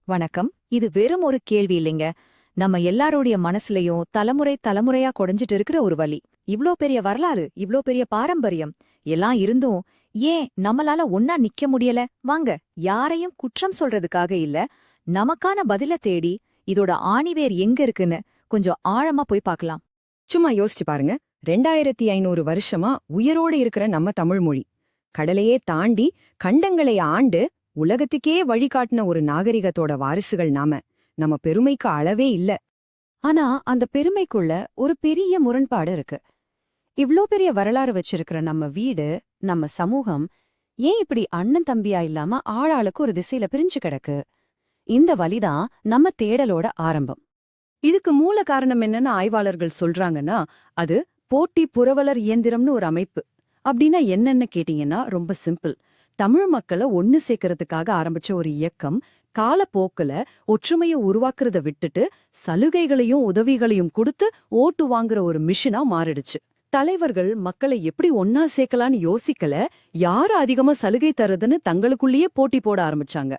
வணக்கம். இது வெறும் ஒரு கேள்வி இல்லைங்க. நம்ம எல்லாருடைய மனசுலயும் தலைமுறை தலைமுறையா கொடைஞ்சிட்டு இருக்கிற ஒரு வலி. இவ்ளோ பெரிய வரலாறு, இவ்ளோ பெரிய பாரம்பரியம் எல்லாம் இருந்தும் ஏன் நம்மளால ஒன்னா நிக்க முடியல? வாங்க, யாரையும் குற்றம் சொல்றதுக்காக இல்ல, நமக்கான பதில தேடி இதோட ஆணிவேர் எங்க இருக்குன்னு கொஞ்சம் ஆழமா போய் பார்க்கலாம். சும்மா யோசிச்சு பாருங்க. 2500 வருஷமா உயிரோடு இருக்கிற நம்ம தமிழ் மொழி, கடலையே தாண்டி கண்டங்களை ஆண்டு உலகத்துக்கே வழிகாட்டின ஒரு நாகரிகத்தோட வாரிசுகள் நாம. நம்ம பெருமைக்கு அளவே இல்ல. ஆனா அந்த பெருமைக்குள்ள ஒரு பெரிய முரண்பாடு இருக்கு. இவ்ளோ பெரிய வரலாறு வச்சிருக்கிற நம்ம வீடு, நம்ம சமூகம் ஏன் இப்படி அண்ணன் தம்பியா இல்லாம ஆளாளுக்கு ஒரு திசையில பிரிஞ்சு கிடக்கு? இந்த வலிதான் நம்ம தேடலோட ஆரம்பம். இதுக்கு மூல காரணம் என்னன்னு ஆய்வாளர்கள் சொல்றாங்கன்னா, அது போட்டி புரவலர் இயந்திரம்னு ஒரு அமைப்பு. அப்படின்னா என்னன்னு கேட்டீங்கன்னா ரொம்ப சிம்பிள். தமிழ் மக்களை ஒன்னு சேர்க்கறதுக்காக ஆரம்பிச்ச ஒரு இயக்கம் காலப்போக்குல ஒற்றுமையை உருவாக்குறத விட்டுட்டு சலுகைகளையும் உதவிகளையும் கொடுத்து ஓட்டு வாங்குற ஒரு மிஷினா மாறிடுச்சு. தலைவர்கள் மக்களை எப்படி ஒன்னா சேர்க்கலான்னு யோசிக்கல, யாரு அதிகமா சலுகை தருதுன்னு தங்களுக்குள்ளேயே போட்டி போட ஆரம்பிச்சாங்க.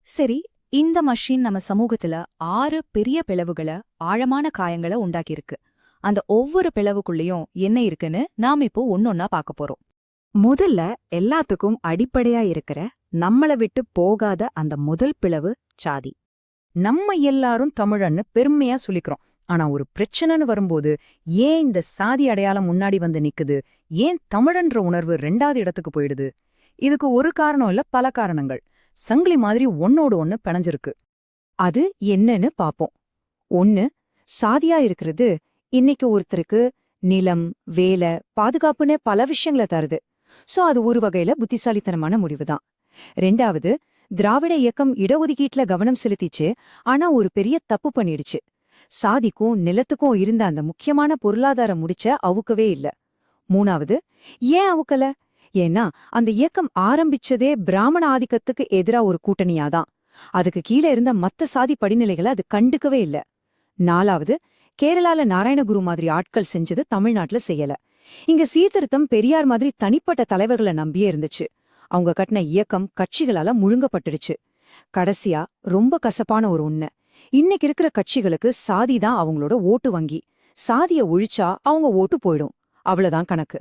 சரி, இந்த மஷின் நம்ம சமூகத்துல 6 பெரிய பிளவுகளை, ஆழமான காயங்களை உண்டாக்கியிருக்கு. அந்த ஒவ்வொரு பிளவுக்குள்ளேயும் என்ன இருக்குன்னு நாம இப்போ ஒன்னொன்னா பார்க்க போறோம். முதல்ல எல்லாத்துக்கும் அடிப்படையா இருக்கிற நம்மள விட்டு போகாத அந்த முதல் பிளவு சாதி. நம்ம எல்லாரும் தமிழன்னு பெருமையா சொல்லிக்கிறோம். ஆனா ஒரு பிரச்சனைன்னு வரும்போது ஏன் இந்த சாதி அடையாளம் முன்னாடி வந்து நிக்குது? ஏன் தமிழன்ற உணர்வு 2வது இடத்துக்கு போயிடுது? இதுக்கு ஒரு காரணம் இல்ல, பல காரணங்கள் சங்கிலி மாதிரி ஒன்னோடு ஒன்னு பிணைஞ்சிருக்கு. அது என்னன்னு பாப்போம். 1, சாதியா இருக்கிறது இன்னைக்கு ஒருத்தருக்கு நிலம், வேலை, பாதுகாப்புன்னு பல விஷயங்களை தருது. சோ அது ஒரு வகையில புத்திசாலித்தனமான முடிவுதான். 2வது, திராவிட இயக்கம் இடஒதுக்கீட்டுல கவனம் செலுத்திச்சு, ஆனா ஒரு பெரிய தப்பு பண்ணிடுச்சு. சாதிக்கும் நிலத்துக்கும் இருந்த அந்த முக்கியமான பொருளாதார முடிச்ச அவுக்கவே இல்ல. 3வது, ஏன் அவுக்கல? ஏன்னா அந்த இயக்கம் ஆரம்பிச்சதே பிராமண ஆதிக்கத்துக்கு எதிரா ஒரு கூட்டணியாதான். அதுக்கு கீழே இருந்த மத்த சாதி படிநிலைகளை அது கண்டுக்கவே இல்ல. 4வது, கேரளால நாராயணகுரு மாதிரி ஆட்கள் செஞ்சது தமிழ்நாட்டுல செய்யல. இங்க சீர்திருத்தம் பெரியார் மாதிரி தனிப்பட்ட தலைவர்களை நம்பியே இருந்துச்சு. அவங்க கட்டின இயக்கம் கட்சிகளால முழுங்கப்பட்டுடுச்சு. கடைசியா ரொம்ப கசப்பான ஒரு உண்மை, இன்னைக்கு இருக்கிற கட்சிகளுக்கு சாதிதான் அவங்களோட ஓட்டு வங்கி. சாதிய ஒழிச்சா அவங்க ஓட்டு போயிடும், அவ்வளவுதான் கணக்கு.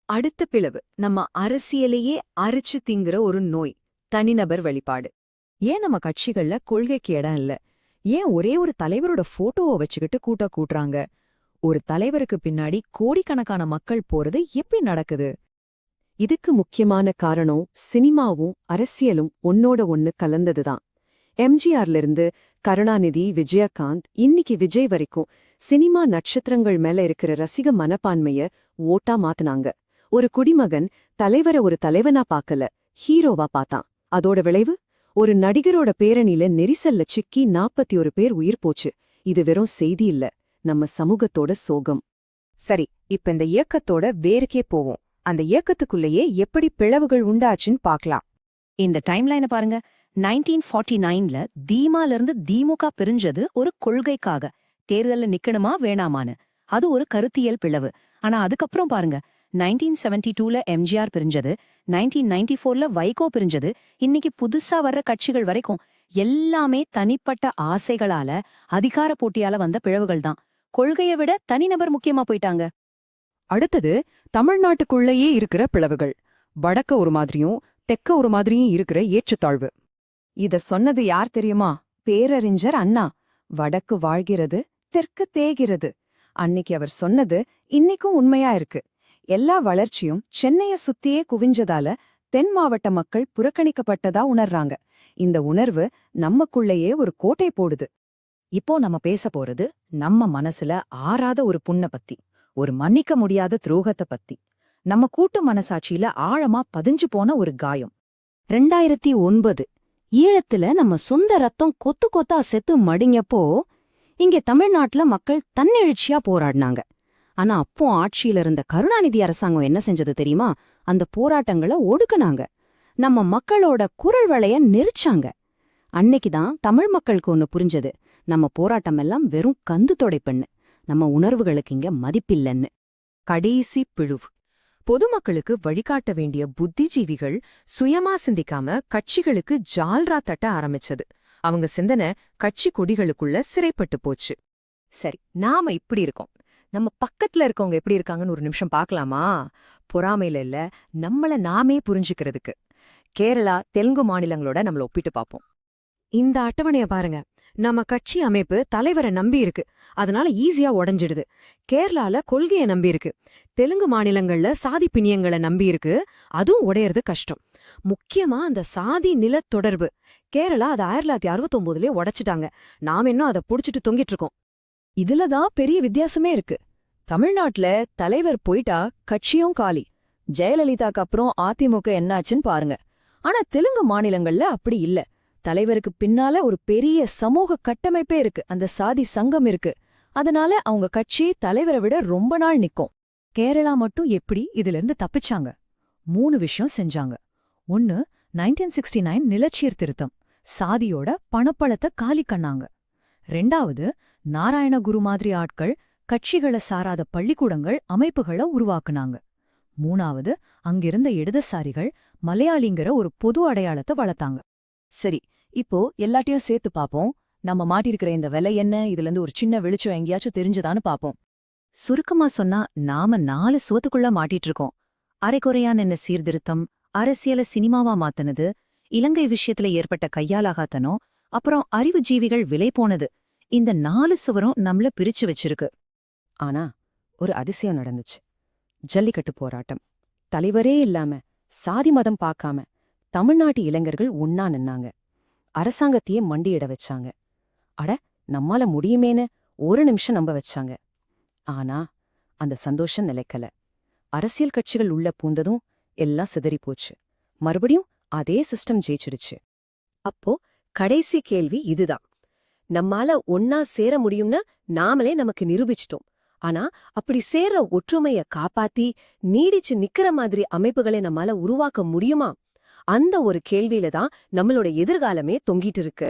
அடுத்த பிளவு நம்ம அரசியலையே அரிச்சு திங்குற ஒரு நோய், தனிநபர் வெளிப்பாடு. ஏன் நம்ம கட்சிகள்ல கொள்கைக்கு இடம் இல்ல? ஏன் ஒரே ஒரு தலைவரோட போட்டோவை வச்சுக்கிட்டு கூட்டுறாங்க? ஒரு தலைவருக்கு பின்னாடி கோடிக்கணக்கான மக்கள் போறது எப்படி நடக்குது? இதுக்கு முக்கியமான காரணம் சினிமாவும் அரசியலும் ஒன்னோட ஒன்னு கலந்ததுதான். எம்ஜிஆர்ல இருந்து கருணாநிதி, விஜயகாந்த், இன்னைக்கு விஜய் வரைக்கும் சினிமா நட்சத்திரங்கள் மேல இருக்கிற ரசிக மனப்பான்மைய ஓட்டா மாத்துனாங்க. ஒரு குடிமகன் தலைவரை ஒரு தலைவனா பார்க்கல, ஹீரோவா பார்த்தான். அதோட விளைவு, ஒரு நடிகரோட பேரணியில நெரிசல்ல சிக்கி 41 பேர் உயிர் போச்சு. இது வெறும் செய்தி இல்ல, நம்ம சமூகத்தோட சோகம். சரி, இப்ப இந்த இயக்கத்தோட வேருக்கே போவோம். அந்த இயக்கத்துக்குள்ளேயே எப்படி பிளவுகள் உண்டாச்சுன்னு பார்க்கலாம். இந்த டைம்லைனை பாருங்க. 1949ல தீமால இருந்து திமுக பிரிஞ்சது ஒரு கொள்கைக்காக, தேர்தல்ல நிக்கணுமா வேணாமான்னு. அது ஒரு கருத்தியல் பிளவு. ஆனா அதுக்கப்புறம் பாருங்க, 1972ல எம்ஜிஆர் பிரிஞ்சது, 1994ல வைகோ பிரிஞ்சது, இன்னைக்கு புதுசா வர்ற கட்சிகள் வரைக்கும் எல்லாமே தனிப்பட்ட ஆசைகளால, அதிகார போட்டியால வந்த பிளவுகள் தான். கொள்கையை விட தனிநபர் முக்கியமா போயிட்டாங்க. அடுத்தது தமிழ்நாட்டுக்குள்ளேயே இருக்கிற பிளவுகள். வடக்க ஒரு மாதிரியும் தெக்க ஒரு மாதிரியும் இருக்கிற ஏற்றத்தாழ்வு. இத சொன்னது யார் தெரியுமா? பேரறிஞர் அண்ணா. வடக்கு வாழ்கிறது, தெற்கு தேய்கிறது. அன்னைக்கு அவர் சொன்னது இன்னைக்கும் உண்மையா இருக்கு. எல்லா வளர்ச்சியும் சென்னைய சுத்தியே குவிஞ்சதால தென் மாவட்ட மக்கள் புறக்கணிக்கப்பட்டதா உணர்றாங்க. இந்த உணர்வு நமக்குள்ளேயே ஒரு கோட்டை போடுது. இப்போ நம்ம பேச போறது நம்ம மனசுல ஆறாத ஒரு புண்ண பத்தி, ஒரு மன்னிக்க முடியாத துரோகத்தை பத்தி, நம்ம கூட்டு மனசாட்சியில ஆழமா பதிஞ்சு போன ஒரு காயம். 2009 ஈழத்துல நம்ம சொந்த ரத்தம் கொத்து கொத்தா செத்து மடிங்கப்போ இங்க தமிழ்நாட்டுல மக்கள் தன்னெழுச்சியா போராடினாங்க. ஆனா அப்போ ஆட்சியில இருந்த கருணாநிதி அரசாங்கம் என்ன செஞ்சது தெரியுமா? அந்த போராட்டங்களை ஒடுக்குனாங்க. நம்ம மக்களோட குரல் வளைய நெரிச்சாங்க. அன்னைக்குதான் தமிழ் மக்களுக்கு ஒன்னு புரிஞ்சது, நம்ம போராட்டம் எல்லாம் வெறும் கந்து தொடைப்பண்ணு, நம்ம உணர்வுகளுக்கு இங்க மதிப்பில்லன்னு. கடைசி பிழுவு, பொதுமக்களுக்கு வழிகாட்ட வேண்டிய புத்திஜீவிகள் சுயமா சிந்திக்காம கட்சிகளுக்கு ஜால்ரா தட்ட ஆரம்பிச்சது. அவங்க சிந்தனை கட்சி கொடிகளுக்குள்ள சிறைப்பட்டு போச்சு. சரி, நாம இப்படி இருக்கோம். நம்ம பக்கத்துல இருக்கவங்க எப்படி இருக்காங்கன்னு ஒரு நிமிஷம் பார்க்கலாமா? பொறாமையில இல்ல, நம்மள நாமே புரிஞ்சுக்கிறதுக்கு. கேரளா, தெலுங்கு மாநிலங்களோட நம்மள ஒப்பிட்டு பார்ப்போம். இந்த அட்டவணைய பாருங்க. நம்ம கட்சி அமைப்பு தலைவரை நம்பி இருக்கு, அதனால ஈஸியா உடைஞ்சிடுது. கேரளால கொள்கைய நம்பி இருக்கு, தெலுங்கு மாநிலங்கள்ல சாதி பிணியங்களை நம்பி இருக்கு, அதுவும் உடையறது கஷ்டம். முக்கியமா அந்த சாதி நில தொடர்பு, கேரளா அதை 1969லயே உடைச்சிட்டாங்க. நாம இன்னும் அதை புடிச்சிட்டு தொங்கிட்டு இருக்கோம். இதுலதான் பெரிய வித்தியாசமே இருக்கு. தமிழ்நாட்டுல தலைவர் போயிட்டா கட்சியும் காலி. ஜெயலலிதாக்கு அப்புறம் அதிமுக என்னாச்சுன்னு பாருங்க. ஆனா தெலுங்கு மாநிலங்கள்ல அப்படி இல்ல. தலைவருக்கு பின்னால ஒரு பெரிய சமூக கட்டமைப்பே இருக்கு, அந்த சாதி சங்கம் இருக்கு. அதனால அவங்க கட்சி தலைவரை விட ரொம்ப நாள் நிக்கும். கேரளா மட்டும் எப்படி இதுல இருந்து தப்பிச்சாங்க? 3 விஷயம் செஞ்சாங்க. 1, 1969 நிலச்சீர்திருத்தம், சாதியோட பணப்பழத்தை காலி கண்ணாங்க. 2வது, நாராயணகுரு மாதிரி ஆட்கள் கட்சிகளை சாராத பள்ளிக்கூடங்கள், அமைப்புகளை உருவாக்குனாங்க. 3வது, அங்கிருந்த இடதுசாரிகள் மலையாளிங்கிற ஒரு பொது அடையாளத்தை வளர்த்தாங்க. சரி, இப்போ எல்லாத்தையும் சேர்த்து பாப்போம். நம்ம மாட்டிருக்கிற இந்த விலை என்ன, இதுல இருந்து ஒரு சின்ன வெளிச்சம் எங்கேயாச்சும் தெரிஞ்சதான்னு பாப்போம். சுருக்கமா சொன்னா, நாம 4 சுவத்துக்குள்ள மாட்டிட்டு இருக்கோம். அரைக்குறையான் என்ன சீர்திருத்தம், அரசியல சினிமாவா மாத்துனது, இலங்கை விஷயத்துல ஏற்பட்ட கையாலாகாத்தனம், அப்புறம் அறிவு ஜீவிகள் விலை போனது. இந்த 4 சுவரும் நம்மள பிரிச்சு வச்சிருக்கு. ஆனா ஒரு அதிசயம் நடந்துச்சு. ஜல்லிக்கட்டு போராட்டம். தலைவரே இல்லாம, சாதி மதம் பார்க்காம தமிழ்நாட்டு இளைஞர்கள் ஒன்னா நின்னாங்க. அரசாங்கத்தையே மண்டியிட வச்சாங்க. அட, நம்மால முடியுமேன்னு ஒரு நிமிஷம் நம்ப வச்சாங்க. ஆனா அந்த சந்தோஷம் நிலைக்கல. அரசியல் கட்சிகள் உள்ள பூந்ததும் எல்லாம் சிதறி போச்சு. மறுபடியும் அதே சிஸ்டம் ஜெயிச்சிடுச்சு. அப்போ கடைசி கேள்வி இதுதான். நம்மால ஒன்னா சேர முடியும்னு நாமளே நமக்கு நிரூபிச்சிட்டோம். ஆனா அப்படி சேர்ற ஒற்றுமைய காப்பாத்தி நீடிச்சு நிக்கிற மாதிரி அமைப்புகளை நம்மால உருவாக்க முடியுமா? அந்த ஒரு கேள்வியில தான் நம்மளோட எதிர்காலமே தொங்கிட்டு இருக்கு.